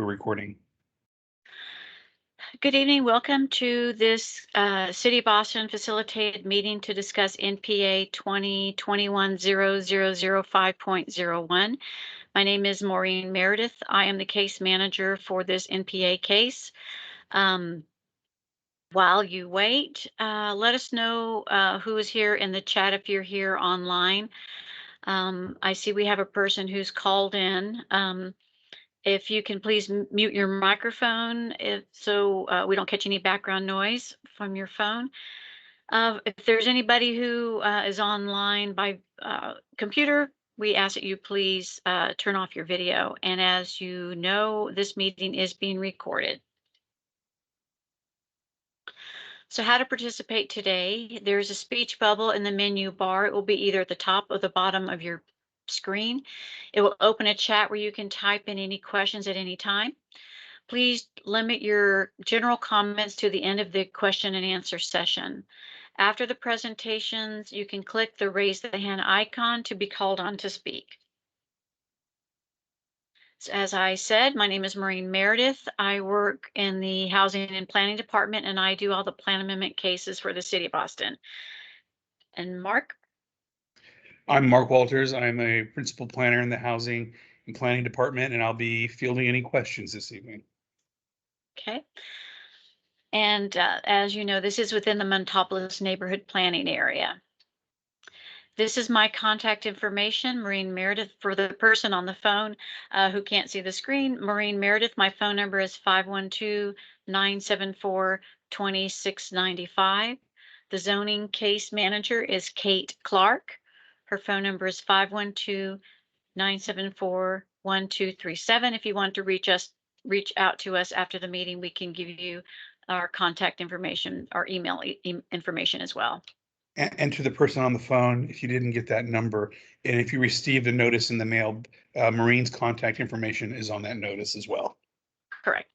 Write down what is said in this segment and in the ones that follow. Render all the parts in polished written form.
We're recording. Good evening. Welcome to this City of Boston facilitated meeting to discuss NPA 2021-0005.01. My name is Maureen Meredith. I am the case manager for this NPA case. While you wait, let us know who is here in the chat if you're here online. I see we have a person who's called in. If you can please mute your microphone so we don't catch any background noise from your phone. If there's anybody who is online by computer, we ask that you please turn off your video. And as you know, this meeting is being recorded. So how to participate today, there's a speech bubble in the menu bar. It will be either at the top or the bottom of your screen. It will open a chat where you can type in any questions at any time. Please limit your general comments to the end of the question and answer session. After the presentations, you can click the raise the hand icon to be called on to speak. So as I said, my name is Maureen Meredith. I work in the Housing and Planning Department, and I do all the plan amendment cases for the City of Boston. And Mark? I'm Mark Walters. I'm a principal planner in the Housing and Planning Department, and I'll be fielding any questions this evening. Okay. And as you know, this is within the Montopolis neighborhood planning area. This is my contact information, Maureen Meredith. For the person on the phone who can't see the screen, Maureen Meredith, my phone number is 512-974-2695. The zoning case manager is Kate Clark. Her phone number is 512-974-1237. If you want to reach out to us after the meeting, we can give you our contact information, our email information as well. And to the person on the phone, if you didn't get that number, and if you received a notice in the mail, Maureen's contact information is on that notice as well. Correct.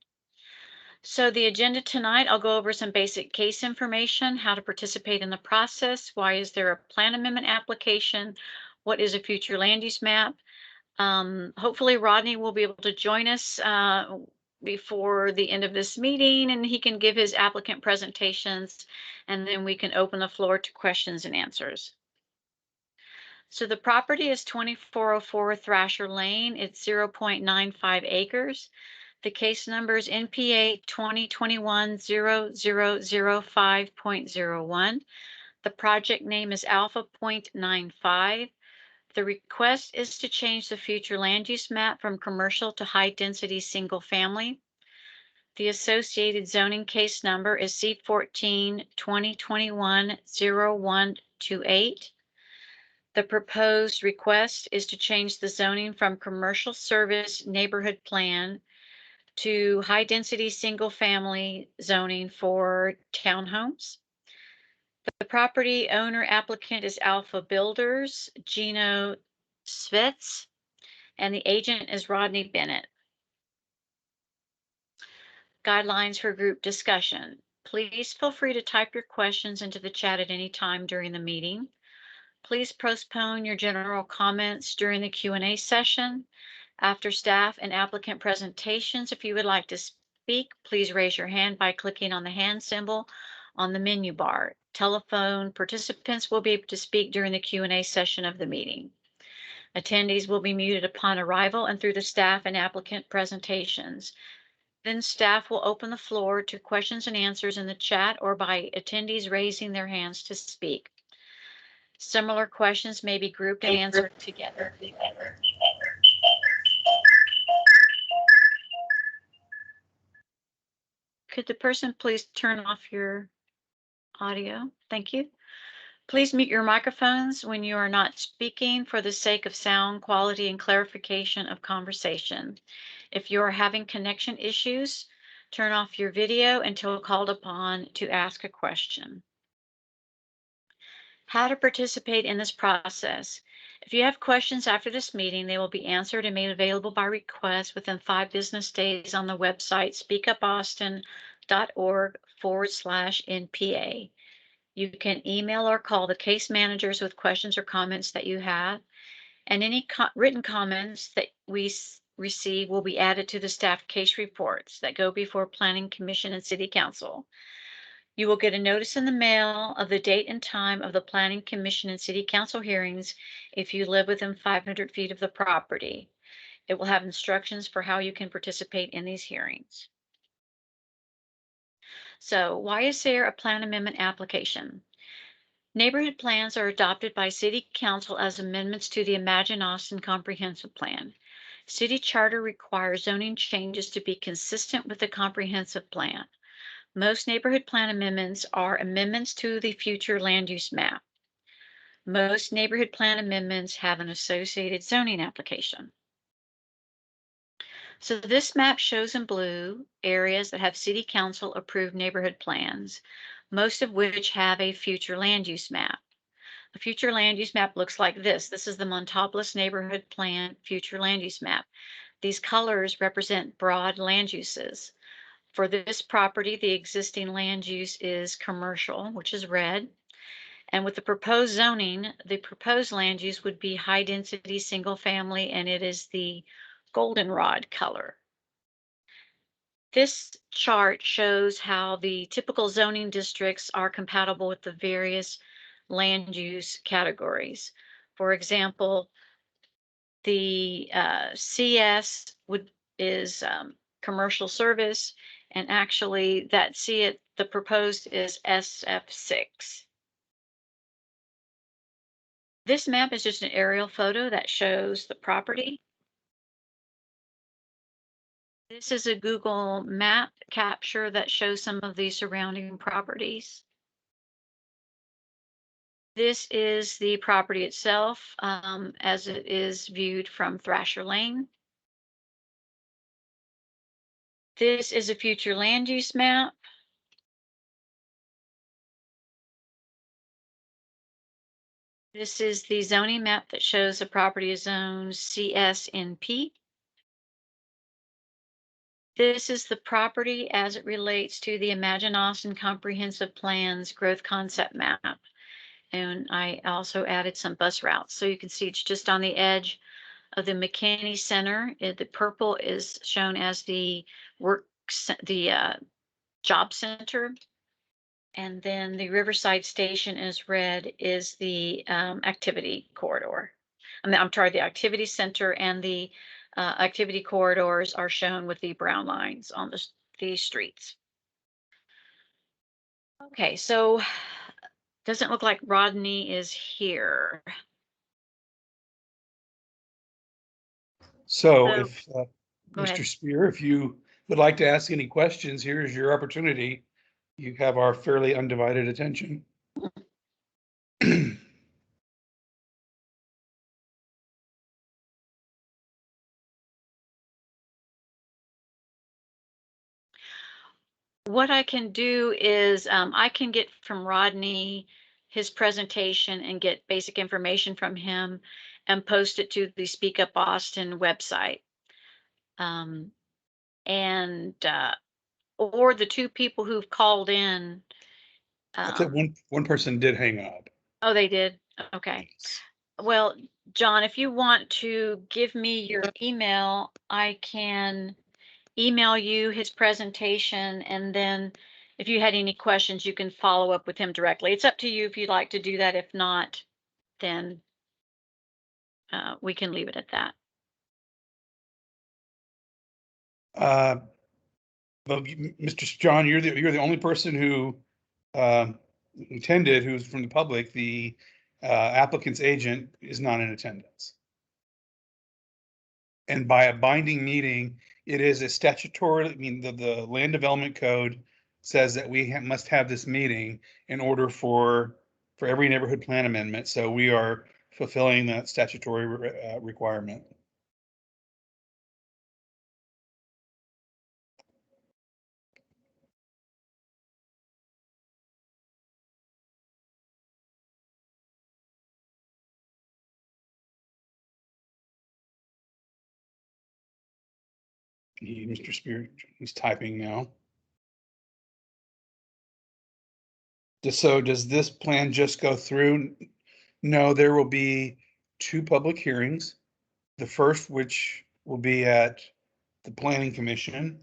So the agenda tonight, I'll go over some basic case information, how to participate in the process, why is there a plan amendment application, what is a future land use map. Hopefully Rodney will be able to join us before the end of this meeting, and he can give his applicant presentations, and then we can open the floor to questions and answers. So the property is 2404 Thrasher Lane. It's 0.95 acres. The case number is NPA 2021-0005.01. The project name is Alpha.95. The request is to change the future land use map from commercial to high density single family. The associated zoning case number is C14 2021-0128. The proposed request is to change the zoning from commercial service neighborhood plan to high density single family zoning for townhomes. The property owner applicant is Alpha Builders, Gino Svets, and the agent is Rodney Bennett. Guidelines for group discussion. Please feel free to type your questions into the chat at any time during the meeting. Please postpone your general comments during the Q&A session. After staff and applicant presentations, if you would like to speak, please raise your hand by clicking on the hand symbol on the menu bar. Telephone participants will be able to speak during the Q&A session of the meeting. Attendees will be muted upon arrival and through the staff and applicant presentations. Then staff will open the floor to questions and answers in the chat or by attendees raising their hands to speak. Similar questions may be grouped and answered together. Could the person please turn off your audio? Thank you. Please mute your microphones when you are not speaking for the sake of sound quality and clarification of conversation. If you are having connection issues, turn off your video until called upon to ask a question. How to participate in this process. If you have questions after this meeting, they will be answered and made available by request within 5 business days on the website speakupboston.org/NPA. You can email or call the case managers with questions or comments that you have, and any written comments that we receive will be added to the staff case reports that go before Planning Commission and City Council. You will get a notice in the mail of the date and time of the Planning Commission and City Council hearings if you live within 500 feet of the property. It will have instructions for how you can participate in these hearings. So, why is there a plan amendment application? Neighborhood plans are adopted by City Council as amendments to the Imagine Austin Comprehensive Plan. City Charter requires zoning changes to be consistent with the comprehensive plan. Most neighborhood plan amendments are amendments to the future land use map. Most neighborhood plan amendments have an associated zoning application. So this map shows in blue areas that have City Council approved neighborhood plans, most of which have a future land use map. A future land use map looks like this. This is the Montopolis neighborhood plan future land use map. These colors represent broad land uses. For this property, the existing land use is commercial, which is red. And with the proposed zoning, the proposed land use would be high density single family, and it is the goldenrod color. This chart shows how the typical zoning districts are compatible with the various land use categories. For example, the CS is commercial service, and actually the proposed is SF6. This map is just an aerial photo that shows the property. This is a Google map capture that shows some of the surrounding properties. This is the property itself as it is viewed from Thrasher Lane. This is a future land use map. This is the zoning map that shows the property is zoned CSNP. This is the property as it relates to the Imagine Austin Comprehensive Plan's growth concept map. And I also added some bus routes. So you can see it's just on the edge of the McKinney Center. The purple is shown as the job center. And then the Riverside Station is red is the activity corridor. I'm sorry, the activity center and the activity corridors are shown with the brown lines on the streets. Okay, so doesn't look like Rodney is here. So So, if go ahead. Mr. Spear, if you would like to ask any questions, here's your opportunity. You have our fairly undivided attention. What I can do is I can get from Rodney his presentation and get basic information from him and post it to the Speak Up Austin website. Or the two people who've called in. I think one person did hang up. Oh, they did? Okay. Well, John, if you want to give me your email, I can email you his presentation, and then if you had any questions, you can follow up with him directly. It's up to you if you'd like to do that. If not, then we can leave it at that. Well, Mr. John, you're the only person who attended who's from the public. The applicant's agent is not in attendance. And by a binding meeting, it is a statutory, I mean, the land development code says that we must have this meeting in order for every neighborhood plan amendment. So we are fulfilling that statutory requirement. Mr. Spear, he's typing now. So does this plan just go through? No, there will be two public hearings. The first, which will be at the Planning Commission.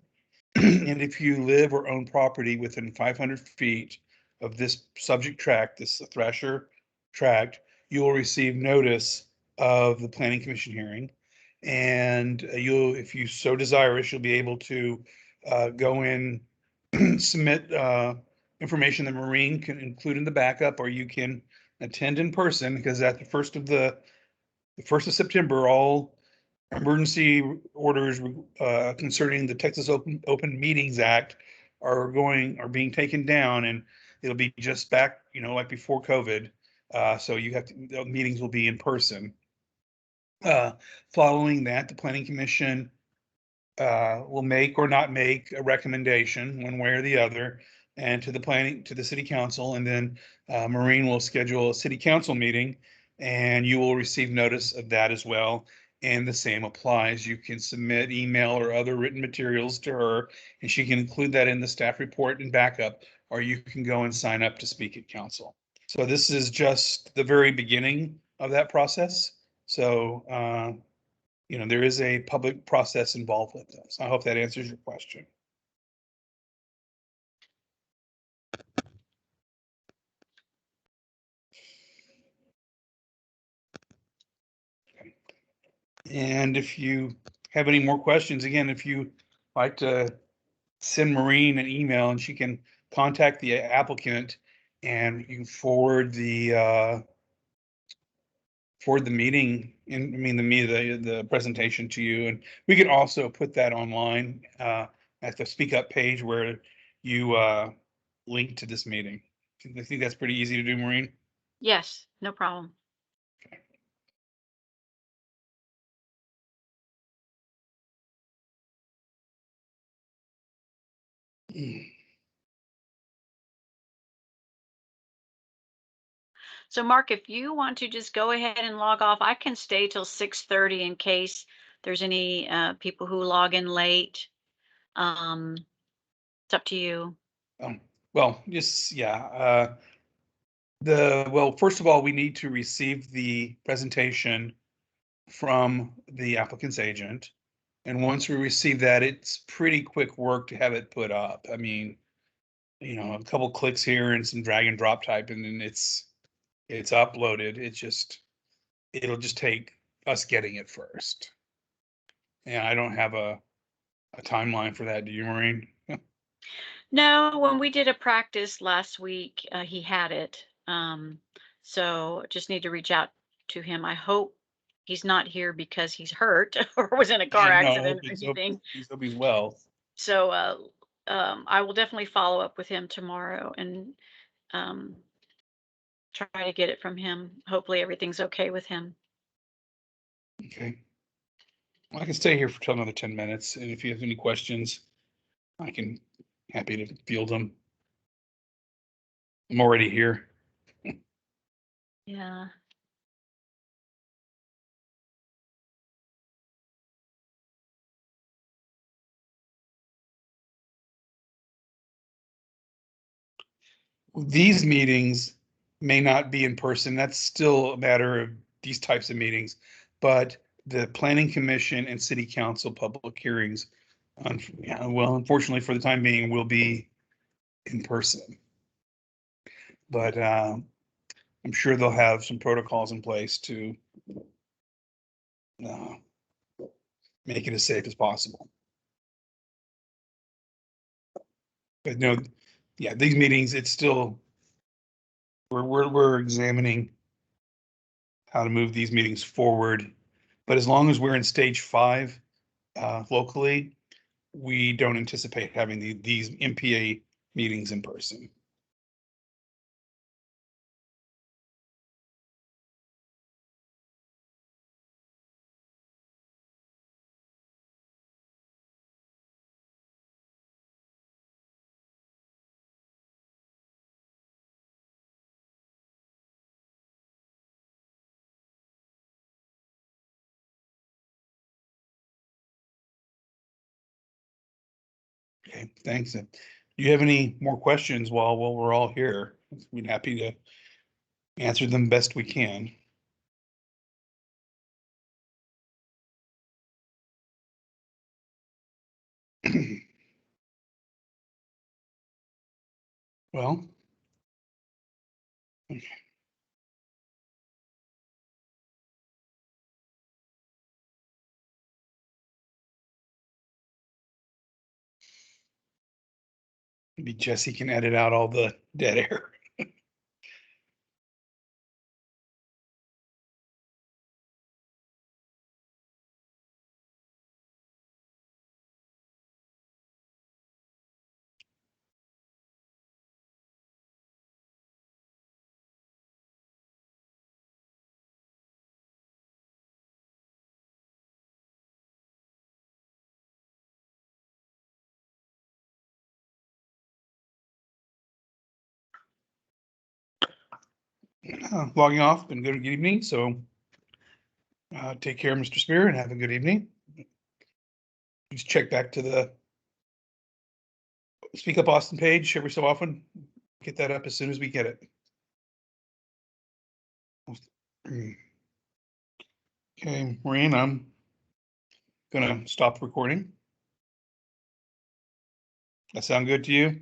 And if you live or own property within 500 feet of this subject tract, this Thrasher tract, you will receive notice of the Planning Commission hearing. And you'll, if you so desirous, you'll be able to go in, submit information the Marine can include in the backup, or you can attend in person, because at the 1st of September, all emergency orders concerning the Texas Open Meetings Act are being taken down, and it'll be just back, like before COVID. So the meetings will be in person. Following that, the Planning Commission will make or not make a recommendation one way or the other, and to the city council, and then Marine will schedule a city council meeting, and you will receive notice of that as well. And the same applies. You can submit email or other written materials to her, and she can include that in the staff report and backup, or you can go and sign up to speak at council. So this is just the very beginning of that process. So there is a public process involved with this. I hope that answers your question. And if you have any more questions, again, if you like to send Maureen an email, and she can contact the applicant, and you can forward the meeting in, the presentation to you. And we can also put that online at the Speak Up page where you link to this meeting. I think that's pretty easy to do, Maureen. Yes, no problem. So Mark, if you want to just go ahead and log off, I can stay till 6:30 in case there's any people who log in late. It's up to you. Well, just, yeah. First of all, we need to receive the presentation from the applicant's agent. And once we receive that, it's pretty quick work to have it put up. I mean, a couple clicks here and some drag and drop type, and then it's uploaded. It'll just take us getting it first. And I don't have a timeline for that. Do you, Maureen? No, when we did a practice last week, he had it. So just need to reach out to him. I hope he's not here because he's hurt or was in a car No, accident or anything. hope he's well. So I will definitely follow up with him tomorrow and um, try to get it from him. Hopefully everything's okay with him. Okay. Well, I can stay here for another 10 minutes, and if you have any questions, I can, happy to field them. I'm already here. Yeah. These meetings may not be in person. That's still a matter of these types of meetings, but the planning commission and city council public hearings, unfortunately for the time being, will be in person. But I'm sure they'll have some protocols in place to uh, make it as safe as possible. But no, yeah, these meetings, it's still, we're examining how to move these meetings forward. But as long as we're in stage 5 locally, we don't anticipate having these NPA meetings in person. Okay, thanks. Do you have any more questions while we're all here? We'd happy to answer them best we can. Well. Maybe Jesse can edit out all the dead air. Logging off, been good evening, so take care, Mr. Spear, and have a good evening. Please check back to the Speak Up Austin page every so often. Get that up as soon as we get it. Okay, Maureen, I'm gonna stop recording. That sound good to you?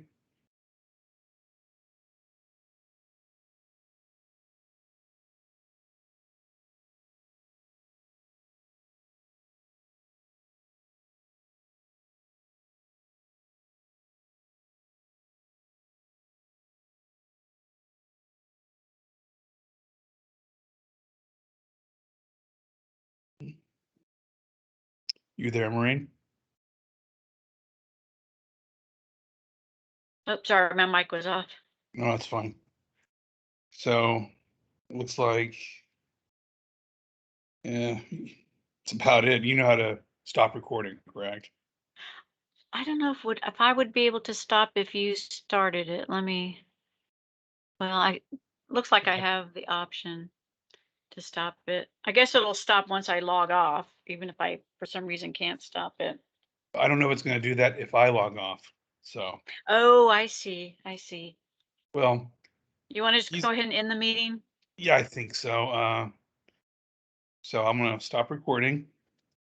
You there, Maureen? Oh, sorry, my mic was off. No, that's fine. So, looks like, yeah, it's about it. You know how to stop recording, correct? I don't know if I would be able to stop if you started it. Well, looks like I have the option to stop it. I guess it'll stop once I log off, even if I, for some reason, can't stop it. I don't know if it's gonna do that if I log off. So, Oh, I see. I see. well, You want to just he's, go ahead and end the meeting? yeah, I think so. So I'm gonna stop recording.